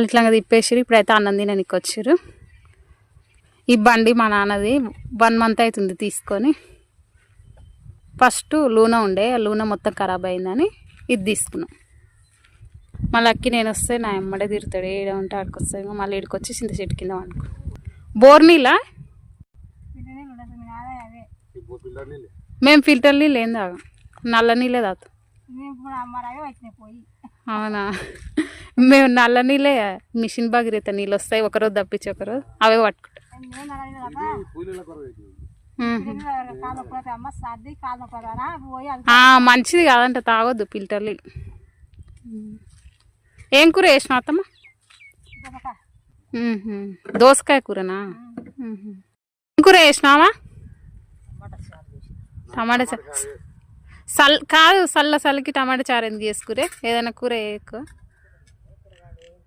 ఇట్లా తిప్పేసారు. ఇప్పుడైతే అన్నం తినడానికి వచ్చారు. ఈ బండి మా నాన్నది 1 month అవుతుంది తీసుకొని. ఫస్ట్ లూనా ఉండే, ఆ లూనా మొత్తం ఖరాబ్ అయిందని ఇది తీసుకున్నాం. మళ్ళీ అక్కి నేను వస్తే నా ఎమ్మడే తిరుగుతాడు. ఏడ ఉంటే ఆడుకొస్తాను. మళ్ళీ ఇక్కడికి చింత చెట్టు కింద అనుకో. బోర్ నీళ్ళ మేము ఫిల్టర్ నీళ్ళు ఏం తాగాం, నల్ల నీళ్ళే తాగుతాం. అవునా, మేము నల్ల నీళ్ళే, మిషన్ భగీరథ నీళ్ళు వస్తాయి. ఒకరోజు తప్పించి ఒకరోజు అవే పట్టుకుంటాం. మంచిది కాదంట, తాగొద్దు ఫిల్టర్ నీళ్ళు. ఏం కూర వేసినా అత్తమ్మ? దోసకాయ కూరనా? ఏం కూర వేసినావా? టమాటా చారు కాదు, చల్లకి టమాటా చారు ఎందుకు చేసుకురే? ఏదైనా కూర ఎక్కువ